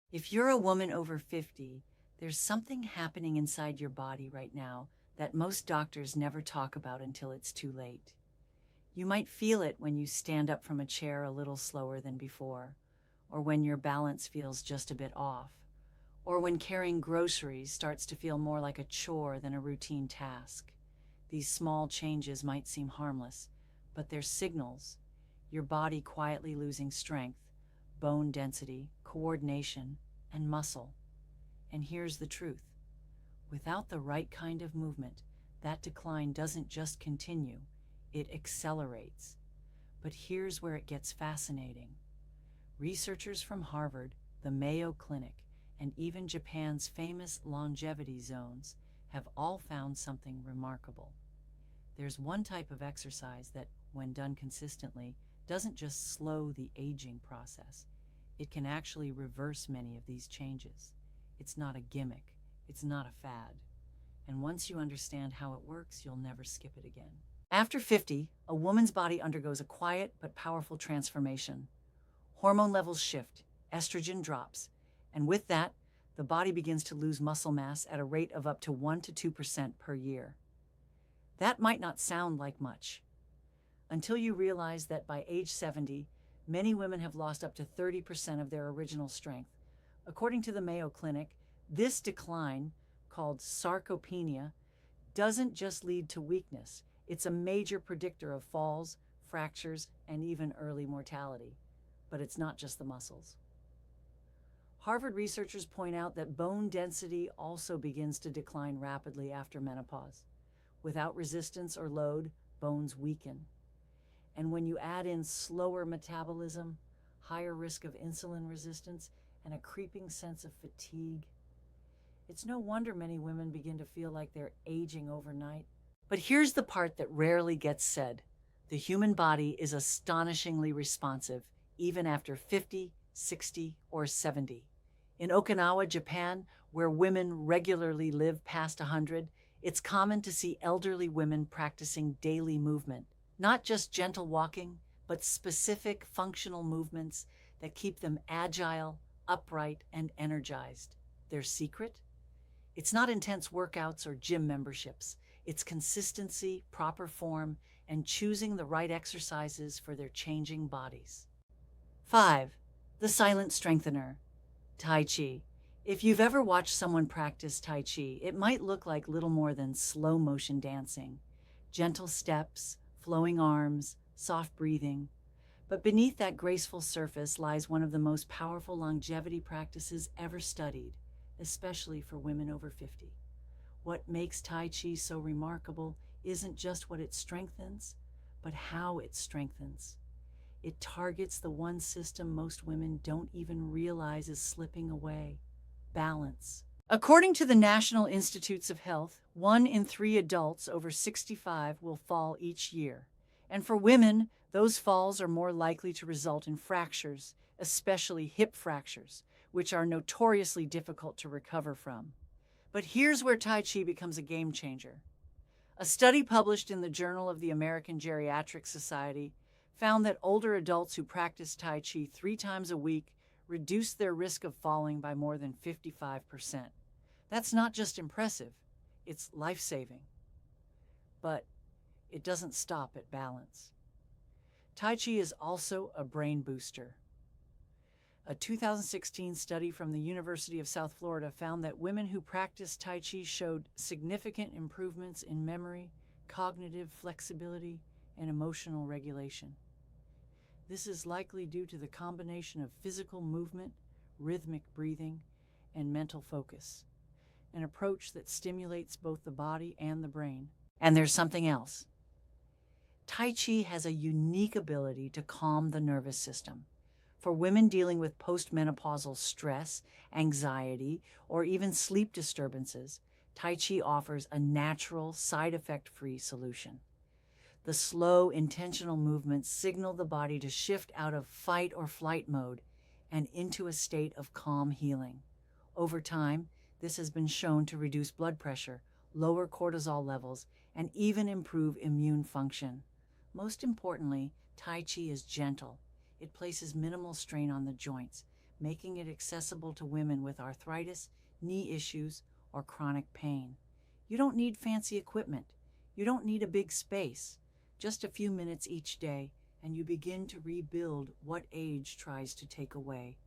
If you're a woman over 50, there's something happening inside your body right now that most doctors never talk about until it's too late. You might feel it when you stand up from a chair a little slower than before, or when your balance feels just a bit off, or when carrying groceries starts to feel more like a chore than a routine task. These small changes might seem harmless, but they're signals. Your body quietly losing strength, bone density, coordination, and muscle. And here's the truth. Without the right kind of movement, that decline doesn't just continue, it accelerates. But here's where it gets fascinating. Researchers from Harvard, the Mayo Clinic, and even Japan's famous longevity zones have all found something remarkable. There's one type of exercise that, when done consistently, doesn't just slow the aging process. It can actually reverse many of these changes. It's not a gimmick. It's not a fad. And once you understand how it works, you'll never skip it again. After 50, a woman's body undergoes a quiet but powerful transformation. Hormone levels shift, estrogen drops, and with that, the body begins to lose muscle mass at a rate of up to 1 to 2% per year. That might not sound like much, until you realize that by age 70, many women have lost up to 30% of their original strength. According to the Mayo Clinic, this decline, called sarcopenia, doesn't just lead to weakness. It's a major predictor of falls, fractures, and even early mortality. But it's not just the muscles. Harvard researchers point out that bone density also begins to decline rapidly after menopause. Without resistance or load, bones weaken. And when you add in slower metabolism, higher risk of insulin resistance, and a creeping sense of fatigue, it's no wonder many women begin to feel like they're aging overnight. But here's the part that rarely gets said. The human body is astonishingly responsive, even after 50, 60, or 70. In Okinawa, Japan, where women regularly live past 100, it's common to see elderly women practicing daily movement. Not just gentle walking, but specific functional movements that keep them agile, upright, and energized. Their secret? It's not intense workouts or gym memberships. It's consistency, proper form, and choosing the right exercises for their changing bodies. 5. The silent strengthener, Tai Chi. If you've ever watched someone practice Tai Chi, it might look like little more than slow motion dancing. Gentle steps, flowing arms, soft breathing. But beneath that graceful surface lies one of the most powerful longevity practices ever studied, especially for women over 50. What makes Tai Chi so remarkable isn't just what it strengthens, but how it strengthens. It targets the one system most women don't even realize is slipping away: balance. According to the National Institutes of Health, 1 in 3 adults over 65 will fall each year. And for women, those falls are more likely to result in fractures, especially hip fractures, which are notoriously difficult to recover from. But here's where Tai Chi becomes a game changer. A study published in the Journal of the American Geriatric Society found that older adults who practice Tai Chi 3 times a week reduced their risk of falling by more than 55%. That's not just impressive, it's life-saving. But it doesn't stop at balance. Tai Chi is also a brain booster. A 2016 study from the University of South Florida found that women who practiced Tai Chi showed significant improvements in memory, cognitive flexibility, and emotional regulation. This is likely due to the combination of physical movement, rhythmic breathing, and mental focus, an approach that stimulates both the body and the brain. And there's something else. Tai Chi has a unique ability to calm the nervous system. For women dealing with postmenopausal stress, anxiety, or even sleep disturbances, Tai Chi offers a natural, side effect-free solution. The slow, intentional movements signal the body to shift out of fight or flight mode and into a state of calm healing. Over time, this has been shown to reduce blood pressure, lower cortisol levels, and even improve immune function. Most importantly, Tai Chi is gentle. It places minimal strain on the joints, making it accessible to women with arthritis, knee issues, or chronic pain. You don't need fancy equipment. You don't need a big space. Just a few minutes each day, and you begin to rebuild what age tries to take away.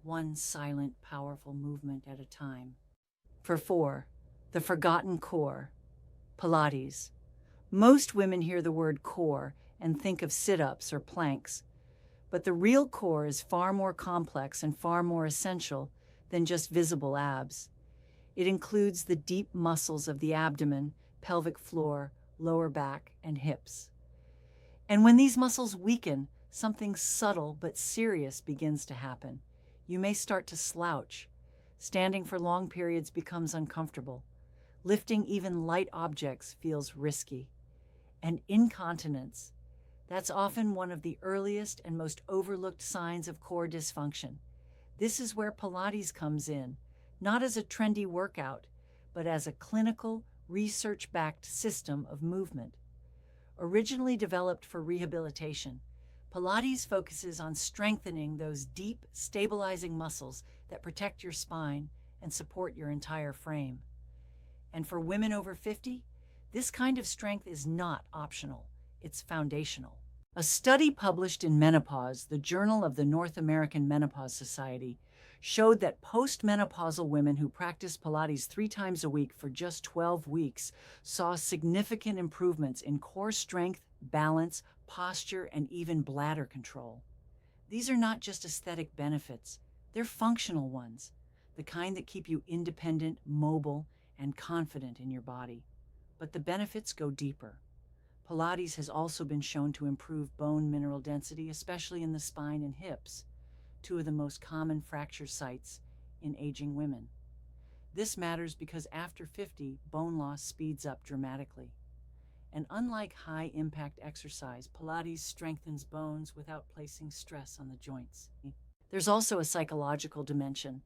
One silent, powerful movement at a time. For 4, the forgotten core, Pilates. Most women hear the word core and think of sit-ups or planks, but the real core is far more complex and far more essential than just visible abs. It includes the deep muscles of the abdomen, pelvic floor, lower back, and hips. And when these muscles weaken, something subtle but serious begins to happen. You may start to slouch. Standing for long periods becomes uncomfortable. Lifting even light objects feels risky. And incontinence. That's often one of the earliest and most overlooked signs of core dysfunction. This is where Pilates comes in, not as a trendy workout, but as a clinical, research-backed system of movement. Originally developed for rehabilitation, Pilates focuses on strengthening those deep, stabilizing muscles that protect your spine and support your entire frame. And for women over 50, this kind of strength is not optional, it's foundational. A study published in Menopause, the Journal of the North American Menopause Society, showed that postmenopausal women who practiced Pilates 3 times a week for just 12 weeks saw significant improvements in core strength, balance, posture, and even bladder control. These are not just aesthetic benefits, they're functional ones, the kind that keep you independent, mobile, and confident in your body. But the benefits go deeper. Pilates has also been shown to improve bone mineral density, especially in the spine and hips, 2 of the most common fracture sites in aging women. This matters because after 50, bone loss speeds up dramatically. And unlike high-impact exercise, Pilates strengthens bones without placing stress on the joints. There's also a psychological dimension.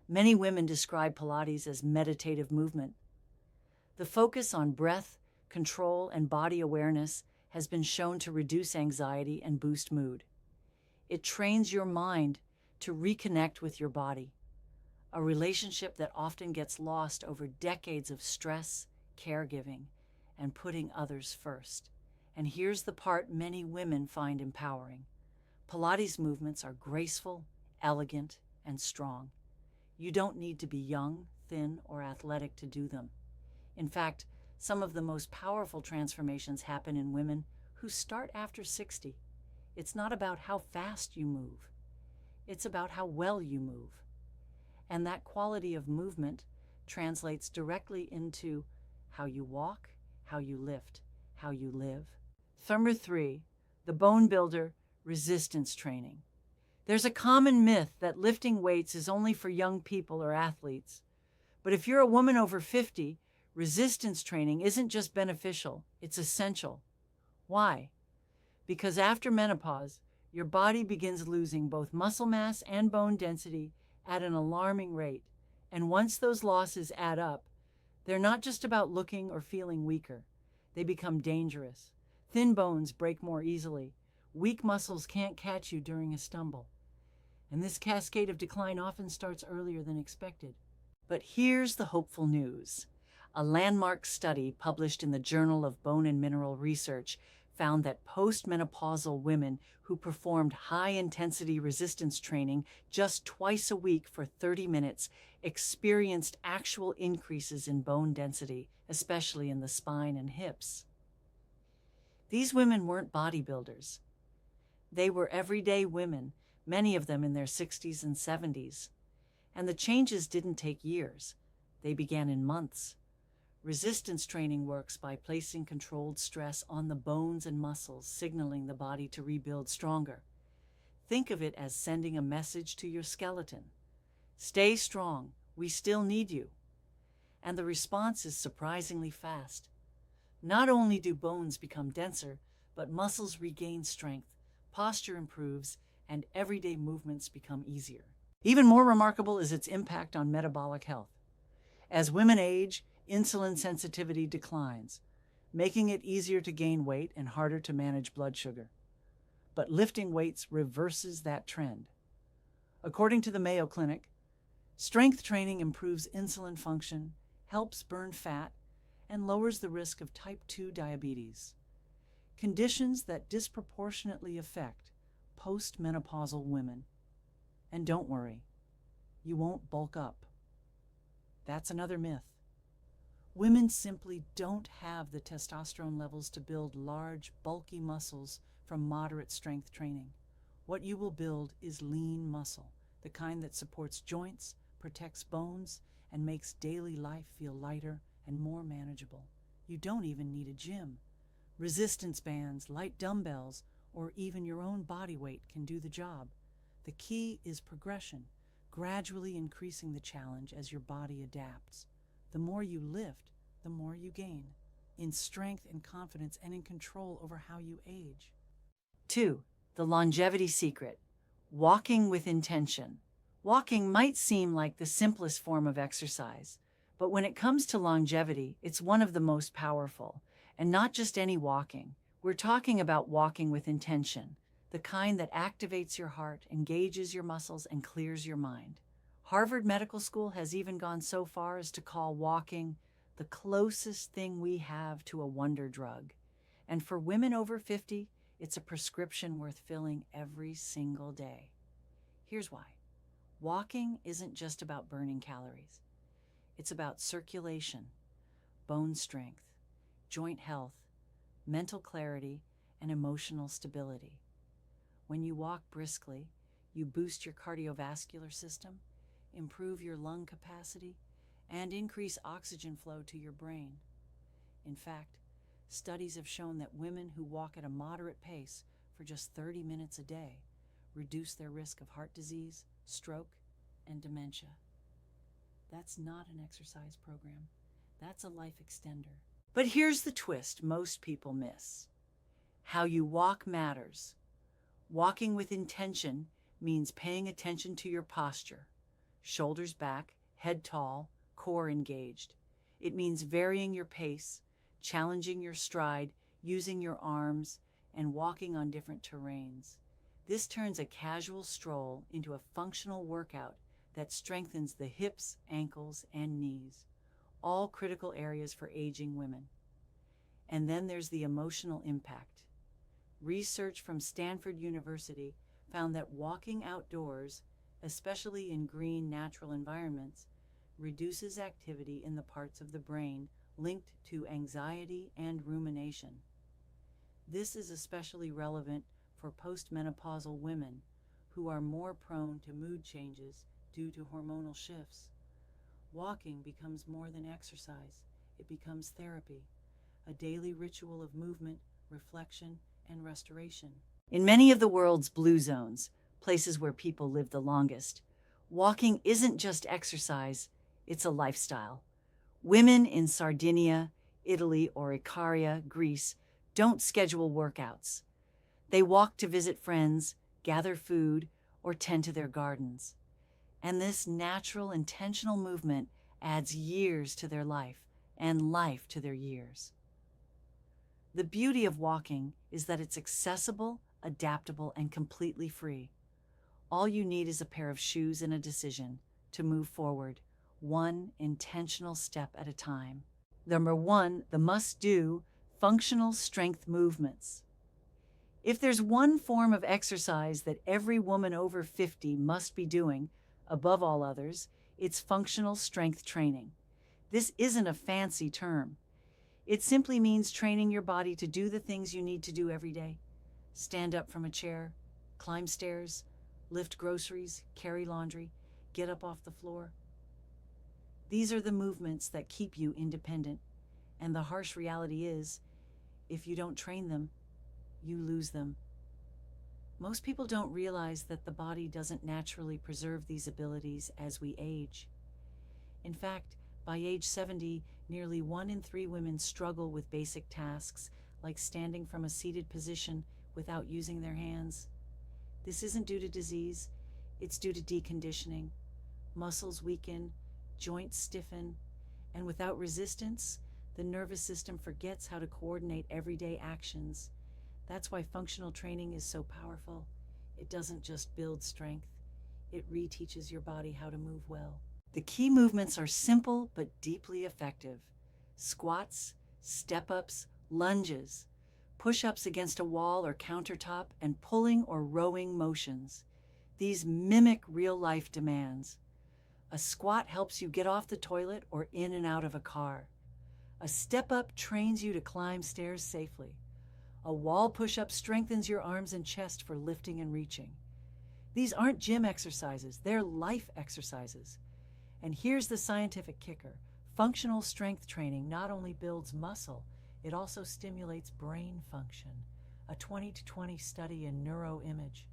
Many women describe Pilates as meditative movement. The focus on breath, control, and body awareness has been shown to reduce anxiety and boost mood. It trains your mind to reconnect with your body, a relationship that often gets lost over decades of stress, caregiving, and putting others first. And here's the part many women find empowering. Pilates movements are graceful, elegant, and strong. You don't need to be young, thin, or athletic to do them. In fact, some of the most powerful transformations happen in women who start after 60. It's not about how fast you move. It's about how well you move. And that quality of movement translates directly into how you walk, how you lift, how you live. Number 3, the bone builder, resistance training. There's a common myth that lifting weights is only for young people or athletes. But if you're a woman over 50, resistance training isn't just beneficial, it's essential. Why? Because after menopause, your body begins losing both muscle mass and bone density at an alarming rate. And once those losses add up, they're not just about looking or feeling weaker. They become dangerous. Thin bones break more easily. Weak muscles can't catch you during a stumble. And this cascade of decline often starts earlier than expected. But here's the hopeful news. A landmark study published in the Journal of Bone and Mineral Research found that postmenopausal women who performed high-intensity resistance training just twice a week for 30 minutes experienced actual increases in bone density, especially in the spine and hips. These women weren't bodybuilders. They were everyday women, many of them in their 60s and 70s. And the changes didn't take years. They began in months. Resistance training works by placing controlled stress on the bones and muscles, signaling the body to rebuild stronger. Think of it as sending a message to your skeleton. Stay strong, we still need you. And the response is surprisingly fast. Not only do bones become denser, but muscles regain strength, posture improves, and everyday movements become easier. Even more remarkable is its impact on metabolic health. As women age, insulin sensitivity declines, making it easier to gain weight and harder to manage blood sugar. But lifting weights reverses that trend. According to the Mayo Clinic, strength training improves insulin function, helps burn fat, and lowers the risk of type 2 diabetes, conditions that disproportionately affect postmenopausal women. And don't worry, you won't bulk up. That's another myth. Women simply don't have the testosterone levels to build large, bulky muscles from moderate strength training. What you will build is lean muscle, the kind that supports joints, protects bones, and makes daily life feel lighter and more manageable. You don't even need a gym. Resistance bands, light dumbbells, or even your own body weight can do the job. The key is progression, gradually increasing the challenge as your body adapts. The more you lift, the more you gain in strength and confidence and in control over how you age. 2. The longevity secret: walking with intention. Walking might seem like the simplest form of exercise, but when it comes to longevity, it's one of the most powerful. And not just any walking. We're talking about walking with intention, the kind that activates your heart, engages your muscles, and clears your mind. Harvard Medical School has even gone so far as to call walking the closest thing we have to a wonder drug. And for women over 50, it's a prescription worth filling every single day. Here's why. Walking isn't just about burning calories. It's about circulation, bone strength, joint health, mental clarity, and emotional stability. When you walk briskly, you boost your cardiovascular system, improve your lung capacity, and increase oxygen flow to your brain. In fact, studies have shown that women who walk at a moderate pace for just 30 minutes a day reduce their risk of heart disease, stroke, and dementia. That's not an exercise program. That's a life extender. But here's the twist most people miss. How you walk matters. Walking with intention means paying attention to your posture. Shoulders back, head tall, core engaged. It means varying your pace, challenging your stride, using your arms, and walking on different terrains. This turns a casual stroll into a functional workout that strengthens the hips, ankles, and knees, all critical areas for aging women. And then there's the emotional impact. Research from Stanford University found that walking outdoors, especially in green, natural environments, reduces activity in the parts of the brain linked to anxiety and rumination. This is especially relevant for postmenopausal women who are more prone to mood changes due to hormonal shifts. Walking becomes more than exercise. It becomes therapy, a daily ritual of movement, reflection, and restoration. In many of the world's blue zones, places where people live the longest, walking isn't just exercise, it's a lifestyle. Women in Sardinia, Italy, or Icaria, Greece, don't schedule workouts. They walk to visit friends, gather food, or tend to their gardens. And this natural, intentional movement adds years to their life and life to their years. The beauty of walking is that it's accessible, adaptable, and completely free. All you need is a pair of shoes and a decision to move forward, one intentional step at a time. Number 1, the must-do, functional strength movements. If there's one form of exercise that every woman over 50 must be doing, above all others, it's functional strength training. This isn't a fancy term. It simply means training your body to do the things you need to do every day. Stand up from a chair, climb stairs, lift groceries, carry laundry, get up off the floor. These are the movements that keep you independent. And the harsh reality is, if you don't train them, you lose them. Most people don't realize that the body doesn't naturally preserve these abilities as we age. In fact, by age 70, nearly 1 in 3 women struggle with basic tasks like standing from a seated position without using their hands. This isn't due to disease, it's due to deconditioning. Muscles weaken, joints stiffen, and without resistance, the nervous system forgets how to coordinate everyday actions. That's why functional training is so powerful. It doesn't just build strength, it reteaches your body how to move well. The key movements are simple but deeply effective. Squats, step-ups, lunges, push-ups against a wall or countertop, and pulling or rowing motions. These mimic real-life demands. A squat helps you get off the toilet or in and out of a car. A step-up trains you to climb stairs safely. A wall push-up strengthens your arms and chest for lifting and reaching. These aren't gym exercises, they're life exercises. And here's the scientific kicker. Functional strength training not only builds muscle, it also stimulates brain function. A 2020 study in neuroimage.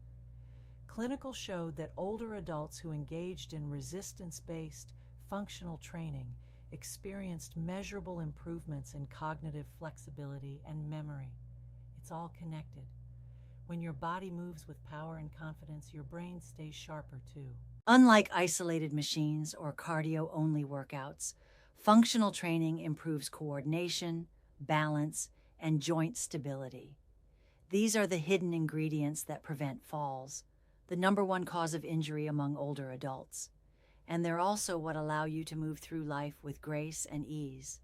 Clinical showed that older adults who engaged in resistance-based functional training experienced measurable improvements in cognitive flexibility and memory. It's all connected. When your body moves with power and confidence, your brain stays sharper too. Unlike isolated machines or cardio-only workouts, functional training improves coordination, balance, and joint stability. These are the hidden ingredients that prevent falls, the #1 cause of injury among older adults. And they're also what allow you to move through life with grace and ease.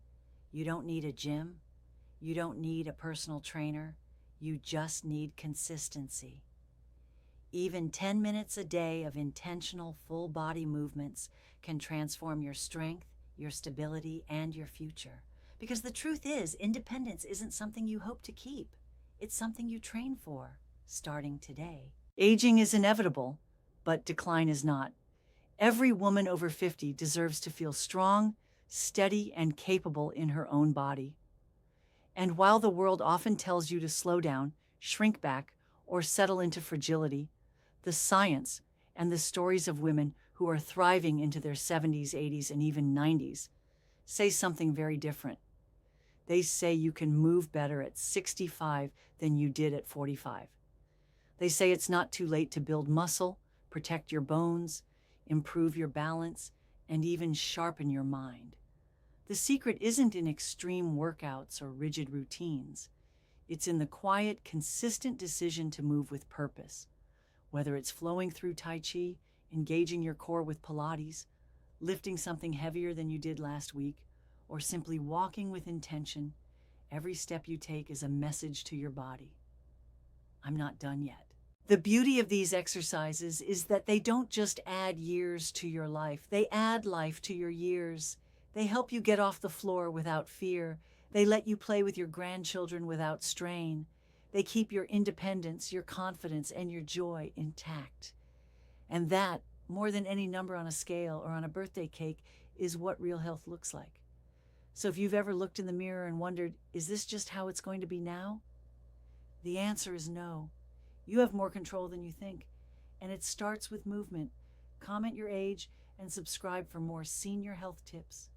You don't need a gym. You don't need a personal trainer. You just need consistency. Even 10 minutes a day of intentional full body movements can transform your strength, your stability, and your future. Because the truth is, independence isn't something you hope to keep. It's something you train for, starting today. Aging is inevitable, but decline is not. Every woman over 50 deserves to feel strong, steady, and capable in her own body. And while the world often tells you to slow down, shrink back, or settle into fragility, the science and the stories of women who are thriving into their 70s, 80s, and even 90s say something very different. They say you can move better at 65 than you did at 45. They say it's not too late to build muscle, protect your bones, improve your balance, and even sharpen your mind. The secret isn't in extreme workouts or rigid routines. It's in the quiet, consistent decision to move with purpose. Whether it's flowing through Tai Chi, engaging your core with Pilates, lifting something heavier than you did last week, or simply walking with intention, every step you take is a message to your body. I'm not done yet. The beauty of these exercises is that they don't just add years to your life, they add life to your years. They help you get off the floor without fear. They let you play with your grandchildren without strain. They keep your independence, your confidence, and your joy intact. And that, more than any number on a scale or on a birthday cake, is what real health looks like. So if you've ever looked in the mirror and wondered, is this just how it's going to be now? The answer is no. You have more control than you think, and it starts with movement. Comment your age and subscribe for more senior health tips.